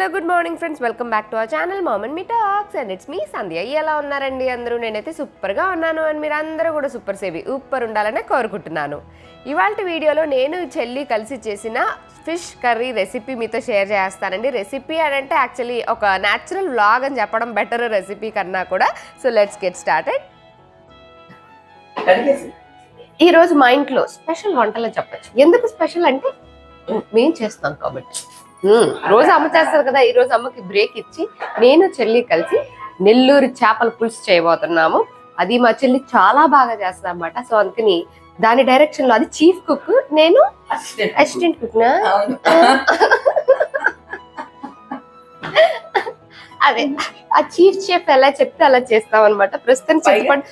Hello good morning friends, welcome back to our channel mom and me talks and it's me Sandhya. ఎలా ఉన్నారండి అందరూ? నేనైతే సూపర్గా ఉన్నాను అండ్ మీరు అందరూ కూడా సూపర్ సేవి సూపర్ ఉండాలని కోరుకుంటున్నాను. ఇవాళ వీడియోలో నేను చెల్లి కలిసి చేసిన ఫిష్ కర్రీ రెసిపీ మీతో షేర్ చేస్తానండి. రెసిపీ అని అంటే యాక్చువల్లీ ఒక న్యాచురల్ వ్లాగ్ అని చెప్పడం బెటర్ రెసిపీ కన్నా కూడా. So let's get started. ఈరోజు మా ఇంట్లో స్పెషల్ వంటలు చెప్పచ్చు. ఎందుకు స్పెషల్ అంటే మేము చేస్తాం కాబట్టి. రోజు అమ్మ చేస్తారు కదా, ఈ రోజు అమ్మకి బ్రేక్ ఇచ్చి నేను చెల్లి కలిసి నెల్లూరు చేపల పులుసు చేయబోతున్నాము. అది మా చెల్లి చాలా బాగా చేస్తుంది అన్నమాట. సో అందుకని దాని డైరెక్షన్ లో, అది చీఫ్ కుక్, నేను అసిస్టెంట్ కుక్ నా. అదే ఆ చీఫ్ షెఫ్ ఎలా చెప్తే అలా చేస్తాం అనమాట. ప్రస్తుతం చెప్పండి.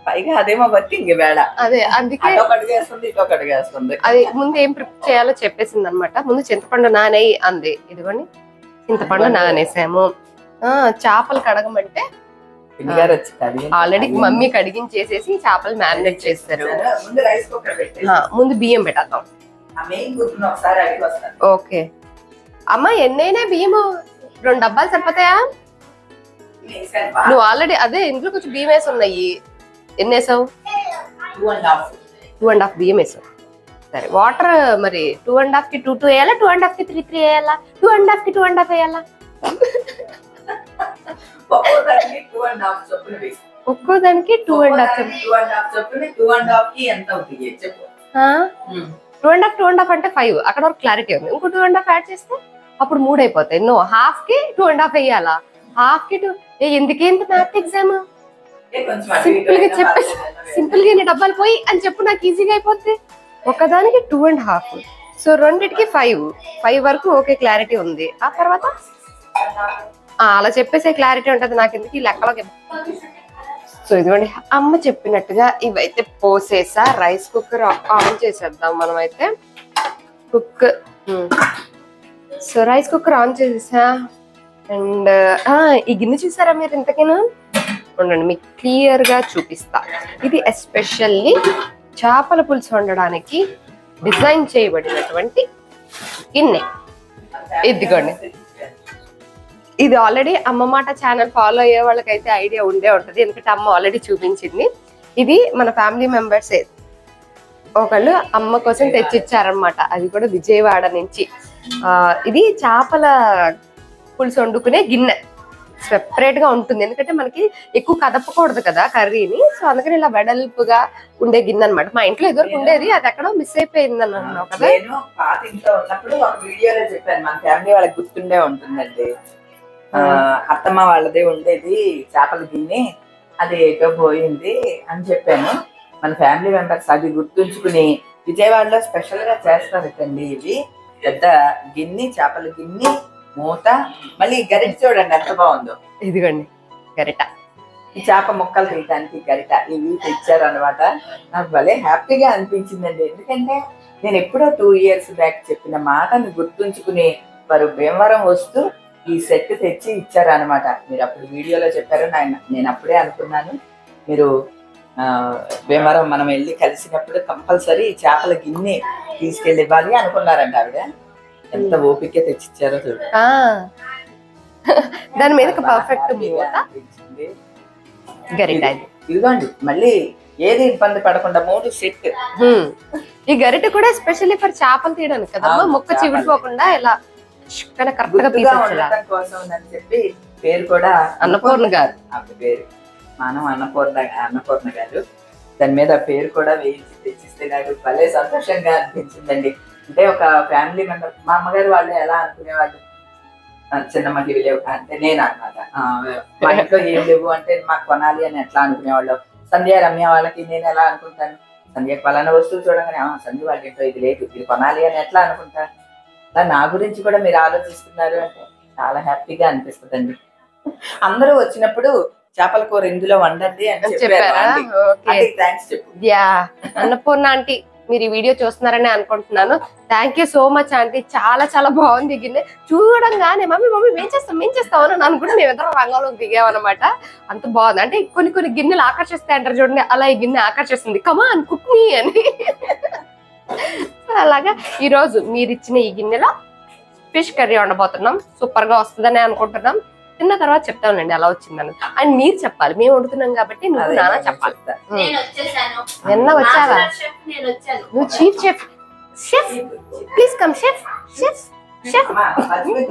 పైగా అదేమో వర్కింగ్ వేళ, అదే అందుకే అది ముందు ఏం ప్రిపేర్ చేయాలో చెప్పేసింది అనమాట. ముందు చింతపండు నానేయి అంది. ఇదిగోండి చింతపండు నానేసాము. చేపలు కడగమంటే ఆల్రెడీ మమ్మీ కడిగించేసేసి చేపలు మ్యారినేట్ చేస్తారు. ముందు బియ్యం పెట్టేద్దాం. ఓకే అమ్మ, ఎన్నైనా బియ్యము 2 డబ్బాలు సరిపోతాయా? నువ్వు ఆల్రెడీ అదే ఇంట్లో కొంచెం బియ్యం వేసి ఉన్నాయి. ఎన్ని వేసావు? 2.5 బియ్యం వేసావు. సరే, వాటర్ మరి 2.5 కి 2 వేయాలా, 2.5 కి 3 వేయాలా, 2.5 కి 2.5 వేయాలా? ఒక్కో దానికి 2.5 2.5 అంటే 5. అక్కడ వరకు క్లారిటీ ఉంది. ఇంకో 2.5 యాడ్ చేస్తే అప్పుడు 3 అయిపోతాయి. నో, హాఫ్ కి 2.5 వేయాలా? హాఫ్ కి 2. ఎందుకేంత మ్యాథ్ ఎగ్జామ్? సింపుల్ గా చెప్పేసి సింపుల్ గా డబ్బాలు పోయి అని చెప్పు, నాకు ఈజీగా అయిపోద్ది. ఒకదానికి 2.5, సో రెండిటికి 5 వరకు ఓకే, క్లారిటీ ఉంది. ఆ తర్వాత అలా చెప్పేసే క్లారిటీ ఉంటది నాకు. ఎందుకు ఈ లెక్కలోకి. సో ఇదిగోండి అమ్మ చెప్పినట్టుగా ఇవైతే పోసేసా. రైస్ కుక్కర్ ఆన్ చేసేద్దాం మనమైతే. సో రైస్ కుక్కర్ ఆన్ చేసేసా. అండ్ ఈ గిన్నె చూసారా మీరు? ఇంతకేనా ఉండండి, మీకు క్లియర్ గా చూపిస్తా. ఇది ఎస్పెషల్లీ చేపల పులుసు వండడానికి డిజైన్ చేయబడినటువంటి గిన్నె. ఇదిగోండి, ఇది ఆల్రెడీ అమ్మ మాట ఛానల్ ఫాలో అయ్యే వాళ్ళకైతే ఐడియా ఉండే ఉంటది, ఎందుకంటే అమ్మ ఆల్రెడీ చూపించింది. ఇది మన ఫ్యామిలీ మెంబర్స్ ఒకళ్ళు అమ్మ కోసం తెచ్చిచ్చారనమాట. అది కూడా విజయవాడ నుంచి. ఇది చేపల పులుసు వండుకునే గిన్నె. సెపరేట్ గా ఉంటుంది, ఎందుకంటే మనకి ఎక్కువ కదపకూడదు కదా కర్రీని. సో అందుకని ఇలా వెడల్పుగా ఉండే గిన్నె అనమాట. మా ఇంట్లో ఎదురు ఉండేది, అది ఎక్కడో మిస్ అయిపోయింది అన్నాను కదా. నేను పాత ఇంట్లో ఉన్నప్పుడు ఒక వీడియోలో చెప్పాను, మన ఫ్యామిలీ వాళ్ళకి గుర్తుండే ఉంటుందండి. అత్తమ్మ వాళ్ళదే ఉండేది చేపల గిన్నె, అది ఏటో పోయింది అని చెప్పాను. మన ఫ్యామిలీ మెంబర్స్ అది గుర్తుంచుకుని విజయవాడలో స్పెషల్ గా చేస్తారండి. ఇది పెద్ద గిన్నె, చేపల గిన్నె, మూత, మళ్ళీ గరిట చూడండి ఎంత బాగుందో. ఇదిగోండి గరిట, ఈ చేప ముక్కలు తీయడానికి గరిట, ఇవి తెచ్చారనమాట. నాకు భలే హ్యాపీగా అనిపించిందండి. ఎందుకంటే నేను ఎప్పుడో 2 years బ్యాక్ చెప్పిన మాటను గుర్తుంచుకుని వారు భీమవరం వస్తూ ఈ సెట్ తెచ్చి ఇచ్చారనమాట. మీరు అప్పుడు వీడియోలో చెప్పారు, నేను అప్పుడే అనుకున్నాను మీరు భీమవరం మనం వెళ్ళి కలిసినప్పుడు కంపల్సరీ చేపల గిన్నె తీసుకెళ్ళి ఇవ్వాలి అనుకున్నారంట ఆవిడ. ఎంత ఓపిక తెచ్చిచ్చారో చూడు. దాని మీద పర్ఫెక్ట్ గరిట. ఇదిగోండి, మళ్ళీ ఏది ఇబ్బంది పడకుండా 3 సెట్. ఈ గరిట కూడా స్పెషల్లీ ఫర్ చేపలు తీయడానికి కదా, ముక్క చివిడిపోకుండా ఇలా కరెక్ట్ గా ఉండటం కోసం అని చెప్పి పేరు కూడా అన్నపూర్ణ గారు. ఆవిడ పేరు మనం అన్నపూర్ణ గారు. దాని మీద పేరు కూడా వేయించి తెచ్చిస్తే నాకు భలే సంతోషంగా అనిపించిందండి. అంటే ఒక ఫ్యామిలీ మెంబర్, మా అమ్మగారు వాళ్ళు ఎలా అనుకునేవాళ్ళు, చిన్నమ్మకి ఇవి లేవు అంటే నేను అనమాట. మా ఇంట్లో ఏం లేవు అంటే మాకు కొనాలి అని ఎట్లా అనుకునేవాళ్ళు. సంధ్య రమ్య వాళ్ళకి నేను ఎలా అనుకుంటాను, సంధ్యకి పలానా వస్తువు చూడగానే సంధ్య వాళ్ళ ఇంట్లో ఇది లేదు, ఇది కొనాలి అని ఎట్లా అనుకుంటాను. నా గురించి కూడా మీరు ఆలోచిస్తున్నారు అంటే చాలా హ్యాపీగా అనిపిస్తుందండి. అందరూ వచ్చినప్పుడు చేపల కూర ఇందులో వండండి అని చెప్పారు. థ్యాంక్స్ చెప్పు. అన్నపూర్ణ ఆంటీ, మీరు ఈ వీడియో చూస్తున్నారని అనుకుంటున్నాను. Thank you so much aunty. చాలా చాలా బాగుంది గిన్నె. చూడంగానే మమ్మీ ఏం చేస్తాం అని అనుకుంటే మేము ఇద్దరం రంగంలోకి దిగామన్నమాట. అంత బాగుంది. అంటే కొన్ని గిన్నెలు ఆకర్షిస్తాయి అంటారు చూడండి, అలా ఈ గిన్నె ఆకర్షిస్తుంది. కమాన్ కుక్ మీ అని. అలాగా ఈరోజు మీరు ఇచ్చిన ఈ గిన్నెలో ఫిష్ కర్రీ వండబోతున్నాం. సూపర్ గా వస్తుందని అనుకుంటున్నాం. తిన్న తర్వాత చెప్తానండి ఎలా వచ్చిందని. అండ్ మీరు చెప్పాలి, మేము వండుతున్నాం కాబట్టి నువ్వు నాన్న చెప్పాలి. నిన్న వచ్చావా నువ్వు? Chief chef. Chef please come. Chef chef chef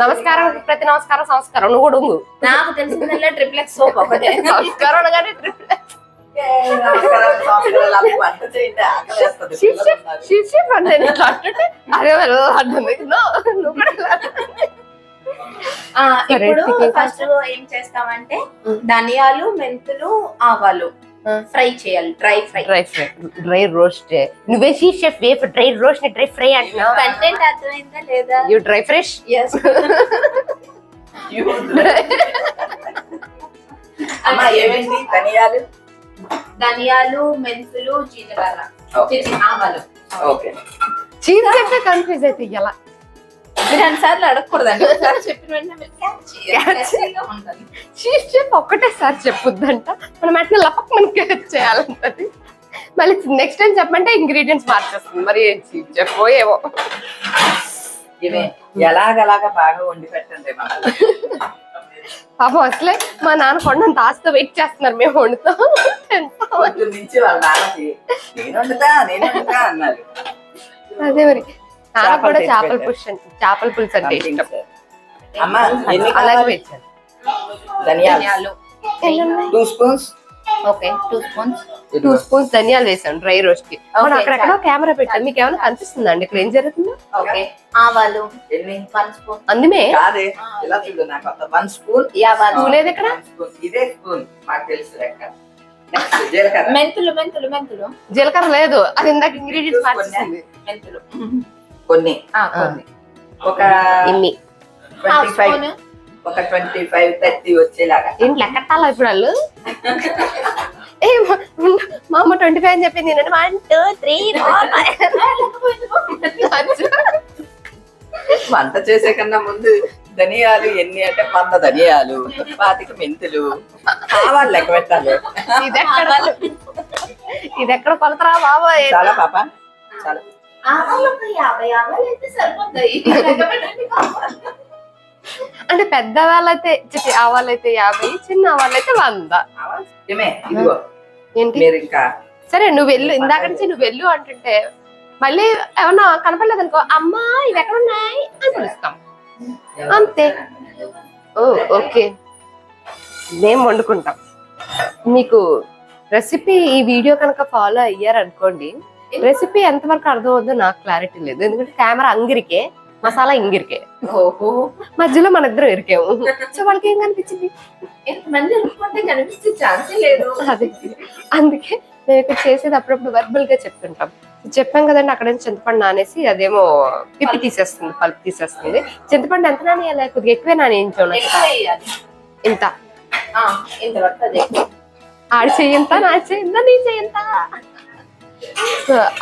నమస్కారం. ప్రతి నమస్కారం సంస్కారం. నువ్వు కూడా ఉంగు. నాకు తెలిసిందల్లా ట్రిప్లెక్స్ సోప్ ఒకటే. నమస్కారం అనగానే ట్రిప్లెక్స్. ఇప్పుడు ఫస్ట్ ఏం చేస్తామంటే ధనియాలు, మెంతులు, ఆవాలు ఫ్రై చేయాలి. Dry roast. నువ్వే చీఫ్ షెఫ్ డ్రై రోస్ట్ ని డ్రై ఫ్రై అంటున్నావు. కంటెంట్ అర్థమైందా లేదా? You dry fresh. ధనియాలు, మెంతులు, జీలకర్ర, ఆవాలు. చీజ్ అంటే కన్ఫ్యూజ్ అయితే ఎలా? మీరు అన్నిసార్లు అడగకూడదండి. చెప్పిన వెంటనే చీఫ్ షెఫ్ ఒక్కటేసారి చెప్పొద్దంట. మనం అట్లా లపక్ మనకి చేయాలంటది. మళ్ళీ నెక్స్ట్ టైం చెప్పమంటే ఇంగ్రీడియంట్స్ మార్చేస్తుంది. మరి చీఫ్ షెఫ్ ఏమో ఎలాగలాగా బాగా వండి పెట్టండి. పాపం అసలే మా నాన్న కొండంత ఆస్తో వెయిట్ చేస్తున్నారు మేము వండుతాం. నుంచి వాళ్ళ నాన్నకి నేను వండుతా అన్నారు. అదే మరి నాకు కూడా చేపల పులుసు అంటే ఇష్టం. అలాగే పెట్టాను. ధనియాలు 2 స్పూన్స్. Okay 2 spoons. 2 స్పూన్స్ ధనియాలు వేసాను డ్రై రోస్ట్ కి. అక్కడెక్కడో కెమెరా పెట్టాను. మీకు ఏమైనా కనిపిస్తుందా అండి ఇక్కడ ఏం జరుగుతుందో? ఓకే ఆవాలు 1 స్పూన్. అందుమే కాదే ఇలా చూడు. నాకు 1 స్పూన్. లేదు ఇక్కడ ఇదే స్పూన్ మాకు తెలుసు లెక్క. జీలకర్ర. మెంతులు జీలకర్ర లేదు. అది ఇందాక ఇంగ్రీడియంట్స్ మార్చేసింది. మెంతులు కొన్ని ఒక ఇన్ని 25 ఒక 25-30 వచ్చేలాగా. ఏంటి లెక్కట్టాలా ఇప్పుడు వాళ్ళు? మా అమ్మ 25 అని చెప్పింది. 1 2 3 4 వంట చేసే కన్నా ముందు ధనియాలు ఎన్ని అంటే 100 ధనియాలు, 25 మెంతులు, ఆవాలు లెక్క పెట్టాలి. ఇది ఎక్కడ కొలతరా బాబా? చాలా పాప చాలా. అంటే పెద్ద వాళ్ళైతే ఆవాలైతే 50, చిన్న ఆవాలైతే 100. ఇదిగో ఏంటి మీరు ఇంకా సరే నువ్వు వెళ్ళు. ఇందాక నుంచి నువ్వు వెళ్ళు అంటుంటే మళ్ళీ ఏమన్నా కనపడలేదు అనుకో, అమ్మా ఇవి ఎక్కడ ఉన్నాయి అని పిలుస్తాం అంతే. ఓకే మేము వండుకుంటాం. మీకు రెసిపీ ఈ వీడియో కనుక ఫాలో అయ్యారనుకోండి, రెసిపీ ఎంతవరకు అర్థం అవుతుందో నాకు క్లారిటీ లేదు. ఎందుకంటే కెమెరా అంగిరికే, మసాలా ఇంగిరికే, మధ్యలో మన ఇద్దరం ఇరికేము. సో వాళ్ళకి ఏం కనిపించింది? కనిపించే ఛాన్సే లేదు. అదే అందుకే మేము ఇక్కడ చేసేది అప్పుడప్పుడు వర్బల్ గా చెప్తుంటాం. చెప్పాం కదండి అక్కడ నుంచి చింతపండు నానేసి అదేమో పిప్పి తీసేస్తుంది, పల్పు తీసేస్తుంది. చింతపండు ఎంత నానేయాలి? కొద్దిగా ఎక్కువే నానేయించాం. ఇంత ఆడి చెయ్యంత, నా చెయ్యంత, నీ చెయ్యంత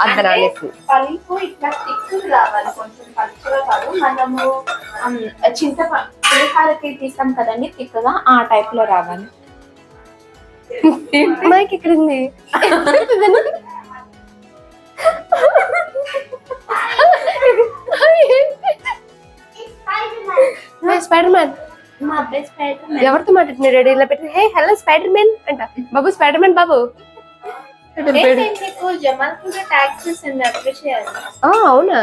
అంత నానేసి. పల్పు ఇట్లా థిక్ రావాలి, కొంచెం పలుచగా కాదు. మనము చింతపండు తీస్తాం కదండి థిక్ గా, ఆ టైప్ లో రావాలి. మైక్ ఇక్కడ ఉంది. Spider man. ఎవరితో మాట్లాడుతున్నారు? రెడీలో పెట్టి హే హలో స్పైడర్ మ్యాన్ అంట. బాబు స్పైడర్ మ్యాన్ బాబు. అవునా?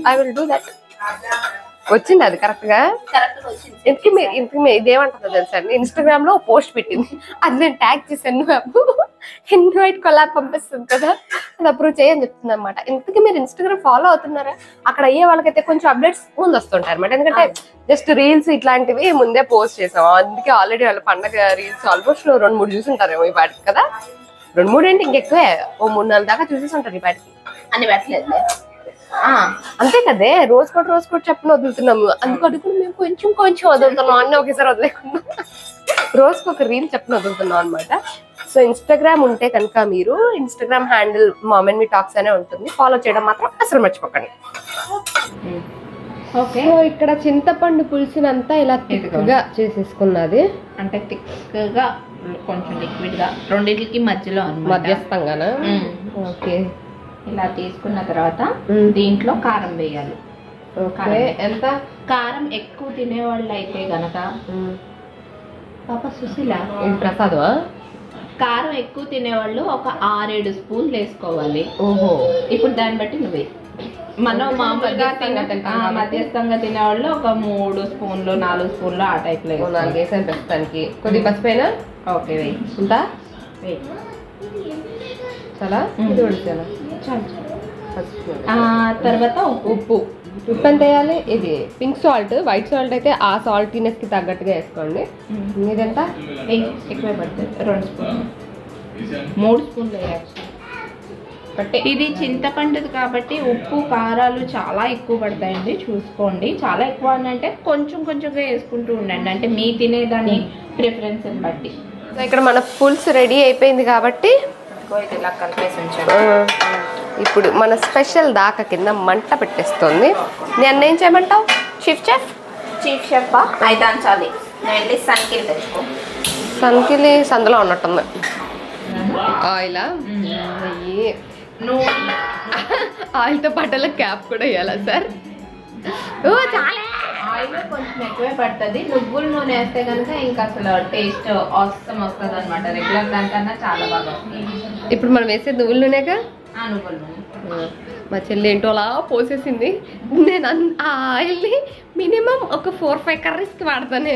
I will do that. వచ్చింది అది కరెక్ట్ గా. ఇంతకీ ఇదేమంటుందో తెలుసా అండి? ఇన్స్టాగ్రామ్ లో పోస్ట్ పెట్టింది, అది నేను ట్యాగ్ చేశాను. ఇన్వైట్ కొలాబ్ పంపిస్తుంది కదా, అది అప్రూవ్ చేయని చెప్తుంది అనమాట. ఇంతకీ మీరు ఇన్స్టాగ్రామ్ ఫాలో అవుతున్నారా? అక్కడ అయ్యే వాళ్ళకైతే కొంచెం అప్డేట్స్ ముందు వస్తుంటాయి అనమాట. ఎందుకంటే జస్ట్ రీల్స్ ఇట్లాంటివి ముందే పోస్ట్ చేసాం. అందుకే ఆల్రెడీ వాళ్ళ పండగ రీల్స్ ఆల్మోస్ట్ 2-3 చూసుంటారేమో ఈ పాటికి కదా. 2-3 ఏంటి ఇంకెక్కువే, 3-4 దాకా చూసేసి ఉంటారు ఈ పాటికి. అని పెట్టలేదు అంతే కదే, రోజుకోటి చెప్పని వదులుతున్నాము. అందుకు మేము కొంచెం వదులుతున్నాం అన్నీ ఒకేసారి వదిలేకుండా రోజుకొక రీల్ చెప్పని వదులుతున్నాం అనమాట. సో ఇన్స్టాగ్రామ్ ఉంటే కనుక మీరు Instagram handle ma'am and me talks అనే ఉంటుంది, ఫాలో చేయడం మాత్రం అసలు మర్చిపోకండి. ఓకే, ఇక్కడ చింతపండు పులుసునంతా ఇలా థిక్గా చేసేసుకున్నది. అంటే థిక్గా కొంచెం లిక్విడ్ గా, రెండింటికి మధ్యలో మధ్యస్థంగానా? ఓకే, ఇలా తీసుకున్న తర్వాత దీంట్లో కారం వేయాలి. ఓకే, ఎంత? కారం ఎక్కువ తినేవాళ్ళు అయితే గనక పాప సుశీల ఇది ప్రసాదమా? కారం ఎక్కువ తినేవాళ్ళు ఒక 6-7 స్పూన్లు వేసుకోవాలి. ఓహో, ఇప్పుడు దాన్ని బట్టి నువ్వే. మనం మామూలుగా మధ్యస్థంగా తినేవాళ్ళు ఒక 3 స్పూన్లు 4 స్పూన్లు ఆ టైప్ లో 4 వేసాను ప్రస్తుతానికి. కొద్ది పచ్చిపోయినా ఓకే వెయ్యి. ఉందా? వెయ్యి. చాలా ఇది ఉడిచాను. తర్వాత ఉప్పు ఎంత వేయాలి? ఇది పింక్ సాల్ట్, వైట్ సాల్ట్ అయితే ఆ సాల్టీనెస్ కి తగ్గట్టుగా వేసుకోండి. ఇదెంత? ఎక్కువ పడుతుంది. 2 స్పూన్లు 3 స్పూన్లు వేయచ్చు. ఇది చింతపండుది కాబట్టి ఉప్పు కారాలు చాలా ఎక్కువ పడతాయండి, చూసుకోండి. చాలా ఎక్కువ అంటే కొంచెం కొంచెంగా వేసుకుంటూ ఉండండి, అంటే మీ తినేదాని ప్రిఫరెన్స్ బట్టి. ఇక్కడ మన పులుసు రెడీ అయిపోయింది కాబట్టి ఇలా కలిపేసి ఉంచాను. ఇప్పుడు మన స్పెషల్ దాకా కింద మంట పెట్టేస్తుంది. నేను ఏం చేయమంటావు చీఫ్ షెఫ్? అయితే అంచాలి. నేను వెళ్ళి సన్కిల్ తెచ్చుకో. సన్కిలి సందులో ఉన్నట్టుంది. ఆయిలా? ఆయిల్తో పాటల క్యాప్ కూడా వేయాలా సార్? ఓ చాలా ఆయిల్ కొంచెం ఎక్కువే పడుతుంది. నువ్వుల నూనె వేస్తే కనుక ఇంకా అసలు టేస్ట్ అవసరం వస్తుంది అనమాట. రెగ్యులర్ దానికన్నా చాలా బాగా వస్తుంది. ఇప్పుడు మనం వేసేది నువ్వుల నూనెగా? నువ్వుల నూనె. మా చెల్లి ఏంటో అలా పోసేసింది. నేను ఆ ఆయిల్ని మినిమం ఒక 4-5 కర్రీస్కి వాడతానే.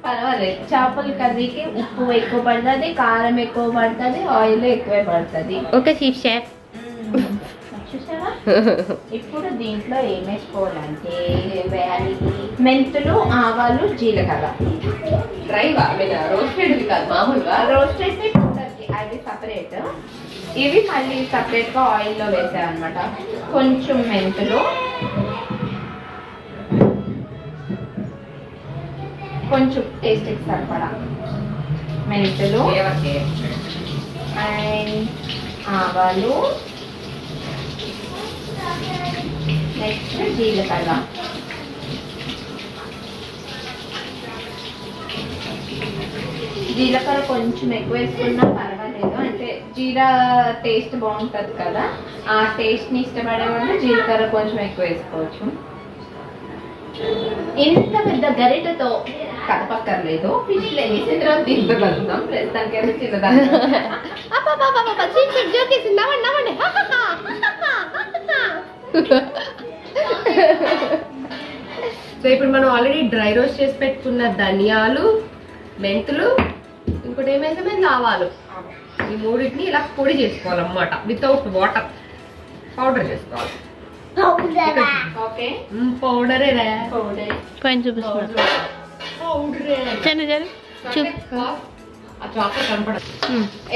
పర్వాలేదు, చేపల కర్రీకి ఉప్పు ఎక్కువ పడుతుంది, కారం ఎక్కువ పడుతుంది, ఆయిల్ ఎక్కువే పడుతుంది. Okay chief chef. చూసారా? ఇప్పుడు దీంట్లో ఏం వేసుకోవాలంటే మెంతులు, ఆవాలు, జీలకర్ర. డ్రైవా? రోస్టెడ్ కాదు, మామూలుగా రోస్టెడ్ పౌడర్కి అది సపరేట్, ఇవి మళ్ళీ సపరేట్గా ఆయిల్లో వేసామన్నమాట. కొంచెం మెంతులు, కొంచెం టేస్ట్కి సరిపడా మెంతులు అండ్ ఆవాలు, నెక్స్ట్ జీలకర్ర. జీలకర్ర కొంచెం ఎక్కువ వేసుకున్నా పర్వాలేదు, అంటే జీరా టేస్ట్ బాగుంటుంది కదా, ఆ టేస్ట్ని ఇష్టపడే వాళ్ళు జీలకర్ర కొంచెం ఎక్కువ వేసుకోవచ్చు. ఇంత పెద్ద గరిటతో కదపక్కర్లేదు, ఫిష్ వేసిన తర్వాత తీసుకోగలుగుతాం. ప్రస్తుతానికి చిన్నదాన్ని. సో ఇప్పుడు మనం ఆల్రెడీ డ్రై రోస్ట్ చేసి పెట్టుకున్న ధనియాలు, మెంతులు, ఇంకోటి ఏమైతే ఆవాలు, ఈ మూడింటిని ఇలా పొడి చేసుకోవాలన్నమాట. వితౌట్ వాటర్ పౌడర్ చేసుకోవాలి. ఓకే, పౌడరే కొంచెం చూపిస్తున్నా.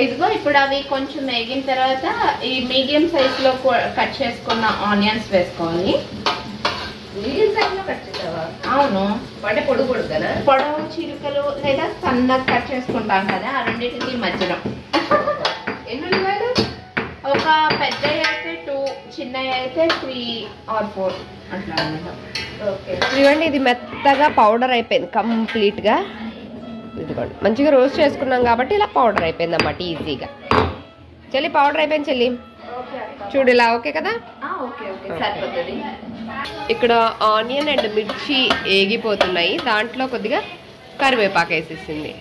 ఇదిగో ఇప్పుడు అవి కొంచెం వేగిన తర్వాత ఈ మీడియం సైజ్ లో కట్ చేసుకున్న ఆనియన్స్ వేసుకోవాలి. మీడియం సైజ్ లో కట్ చేసావా? అవును, అంటే పొడుగు పొడుగునా? పొడవు చిలుకలు లేదా సన్నగా కట్ చేసుకుంటాం కదా, ఆ రెండింటికి మధ్యలో. ఎన్ని ఉల్లిపాయలు? ఒక పెద్ద అయితే 2, చిన్న అయితే 3 or 4 అట్లా అన్నమాట. ఓకే, ఇదిగోండి ఇది మెత్తగా పౌడర్ అయిపోయింది కంప్లీట్ గా. ఇదిగోండి మంచిగా రోస్ట్ చేసుకున్నాం కాబట్టి ఇలా పౌడర్ అయిపోయింది అన్నమాట ఈజీగా. చెల్లి పౌడర్ అయిపోయింది చెల్లి, చూడు ఇలా. ఓకే కదా? ఓకే ఓకే, సరిపోతుంది. ఇక్కడ ఆనియన్ అండ్ మిర్చి ఏగిపోతున్నాయి, దాంట్లో కొద్దిగా కరివేపాకు వేసేసింది.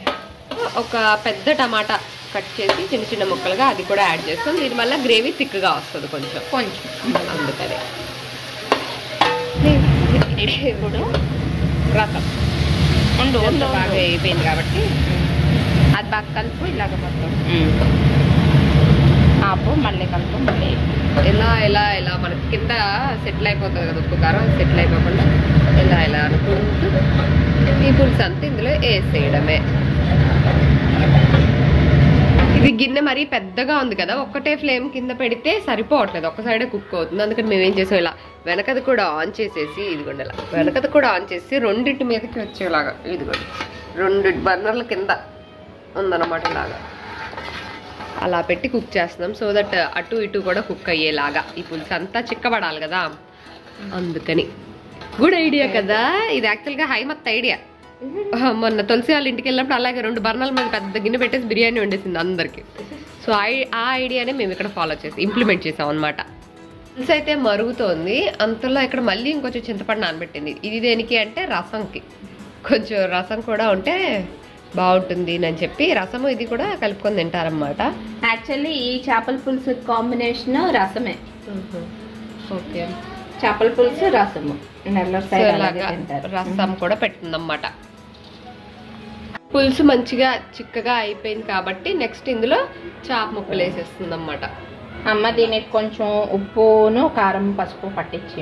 ఒక పెద్ద టమాటా కట్ చేసి చిన్న చిన్న ముక్కలుగా అది కూడా యాడ్ చేస్తాం. దీనివల్ల గ్రేవీ థిక్గా వస్తుంది కొంచెం అందుకని. ఇప్పుడు రసం బాగా అయిపోయింది కాబట్టి అది బాగా కలుపు, ఇలాగ మొత్తం ఆపు, మళ్ళీ కలుపు, మళ్ళీ ఎలా ఎలా ఎలా మనకి కింద సెటిల్ అయిపోతుంది కదా, ఉప్పు కారం సెటిల్ అయిపోకుండా ఎలా ఎలా అనుకుంటూ ఈ పులుసు అంతా ఇందులో వేసేయడమే. ఇది గిన్నె మరీ పెద్దగా ఉంది కదా, ఒక్కటే ఫ్లేమ్ కింద పెడితే సరిపోవట్లేదు, ఒక్క సైడే కుక్ అవుతుంది. అందుకని మేము ఏం చేసాం, ఇలా వెనకది కూడా ఆన్ చేసేసి, ఇదిగోండి ఇలా వెనకది కూడా ఆన్ చేసి రెండింటి మీదకి వచ్చేలాగా, ఇదిగోండి 2 బర్నర్ల కింద ఉందన్నమాట, ఇలాగా అలా పెట్టి కుక్ చేస్తున్నాం. సో దట్ అటు ఇటు కూడా కుక్ అయ్యేలాగా. ఈ పులుసు అంతా చిక్కబడాలి కదా, అందుకని. గుడ్ ఐడియా కదా ఇది, యాక్చువల్గా హైమత్ ఐడియా. మొన్న తులసి వాళ్ళ ఇంటికి వెళ్ళినప్పుడు అలాగే 2 బర్నర్ల మీద పెద్ద గిన్నె పెట్టేసి బిర్యానీ వండేసింది అందరికి. సో ఆ ఐడియానే మేము ఇక్కడ ఫాలో చేసి ఇంప్లిమెంట్ చేసాం అనమాట. పులుసు అయితే మరుగుతోంది. అంతలో ఇక్కడ మళ్ళీ ఇంకొంచెం చింతపండు నానబెట్టింది. ఇది దేనికి అంటే రసంకి, కొంచెం రసం కూడా ఉంటే బాగుంటుంది అని చెప్పి రసము ఇది కూడా కలుపుకొని తింటారన్నమాట. యాక్చువల్లీ ఈ చేపల పులుసు కాంబినేషన్ రసమే. ఓకే, చేపల పులుసు రసము నెల్లూరు సైడ్ అలాగే తింటారు. రసం కూడా పెట్టిందన్నమాట. పులుసు మంచిగా చిక్కగా అయిపోయింది కాబట్టి నెక్స్ట్ ఇందులో చేప ముక్కలు వేసేస్తుంది అన్నమాట. అమ్మ దీనికి కొంచెం ఉప్పును కారం పసుపు పట్టించి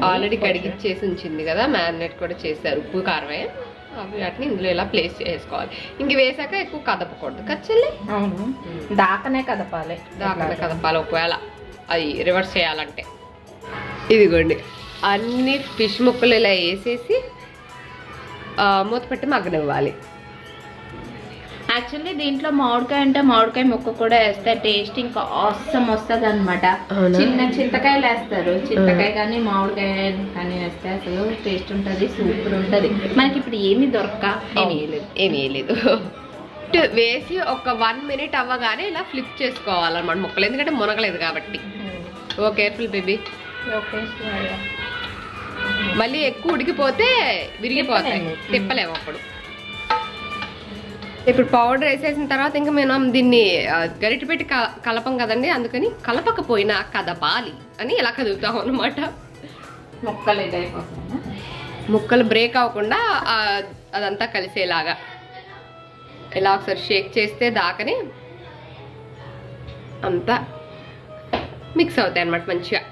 ఆల్రెడీ కడిగిచ్చేసి ఉంచింది కదా, మ్యారినేట్ కూడా చేశారు, ఉప్పు కారమే. అవి వాటిని ఇందులో ఇలా ప్లేస్ చేసుకోవాలి. ఇంక వేసాక ఎక్కువ కదపకూడదు కచ్చల్లి. అవును, దాకనే కదపాలి. ఒకవేళ అది రివర్స్ చేయాలంటే. ఇదిగోండి అన్ని ఫిష్ ముక్కలు ఇలా వేసేసి మూత పెట్టి మగ్గనివ్వాలి. యాక్చువల్లీ దీంట్లో మామిడికాయ అంటే మామిడికాయ ముక్క కూడా వేస్తే టేస్ట్ ఇంకా ఆసమ్ వస్తుంది అనమాట. చిన్న చింతకాయలు వేస్తారు, చింతకాయ కానీ మామిడికాయ కానీ వేస్తే అసలు టేస్ట్ ఉంటుంది, సూపర్ ఉంటుంది. మనకి ఇప్పుడు ఏమీ దొరక్క ఏమీ వేయలేదు. వేసి ఒక 1 minute అవ్వగానే ఇలా ఫ్లిప్ చేసుకోవాలన్నమాట ముక్కలు, ఎందుకంటే మునగలేదు కాబట్టి. ఓ కేర్ఫుల్ బేబీ. ఓకే, మళ్ళీ ఎక్కువ ఉడికిపోతే విరిగిపోతాయి, తిప్పలేము అప్పుడు. ఇప్పుడు పౌడర్ వేసేసిన తర్వాత ఇంకా మనం దీన్ని గరిటె పెట్టి కలపం కదండి, అందుకని కలపకపోయినా కదపాలి అని ఇలా కదుపుతాం అనమాట. ముక్కలు బ్రేక్ అవ్వకుండా అదంతా కలిసేలాగా ఇలా ఒకసారి షేక్ చేస్తే దాకని అంతా మిక్స్ అవుతాయి అన్నమాట మంచిగా.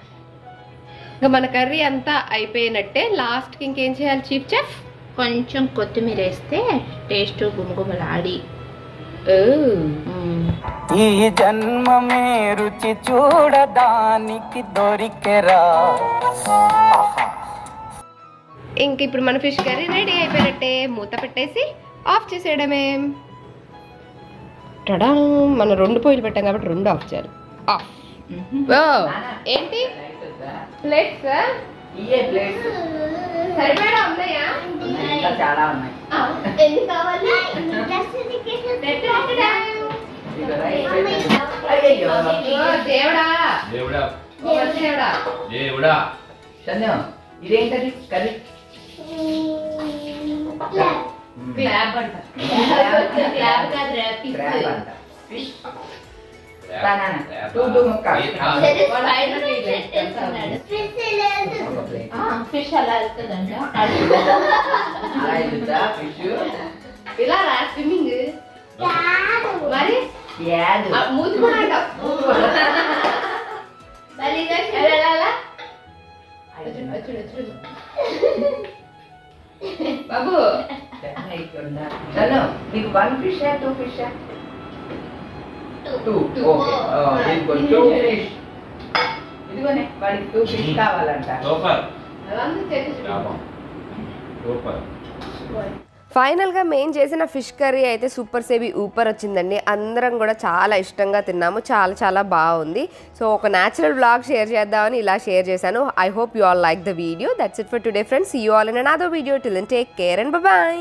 ఇంకా మన కర్రీ అంతా అయిపోయినట్టే. లాస్ట్కి ఇంకేం చేయాలి చీఫ్ చెఫ్? కొంచెం కొత్తిమీర వేస్తే టేస్ట్ గుమగుమలాడి. ఈ జన్మమే రుచి చూడడానికి దొరికెరా. ఇంక ఇప్పుడు మన ఫిష్ కర్రీ రెడీ అయిపోయినట్టే. మూత పెట్టేసి ఆఫ్ చేసేయడమే. టడా, మనం 2 పొయ్యిలు పెట్టాం కాబట్టి 2 ఆఫ్ చేయాలి. ఆఫ్. ఏంటి ప్లేట్స్? సరిపడా ఉన్నాయా? చాలా ఉన్నాయి. ఎన్ని కావాలి? ఇదేంటది కర్రీ? క్లాబ్ అంట. క్లాబ్ కాదురా, ఫిష్. ఫిష్ అలా వెళ్తుందంట. ఇలా రా స్విమ్మింగ్ మరి మూతి కూడా అంటావు. బాబు నీకు 1 fish 2 fish? 2. ఓకే, ఇదిగోనే వాడికి 2 fish కావాలంట. ఫైనల్గా మేము చేసిన ఫిష్ కర్రీ అయితే సూపర్ సేబీ ఊపర్ వచ్చిందండి. అందరం కూడా చాలా ఇష్టంగా తిన్నాము, చాలా చాలా బాగుంది. సో ఒక న్యాచురల్ వ్లాగ్ షేర్ చేద్దామని ఇలా షేర్ చేశాను. I hope you all like the video. That's it for today friends. See you all in another video. Till then take care and by.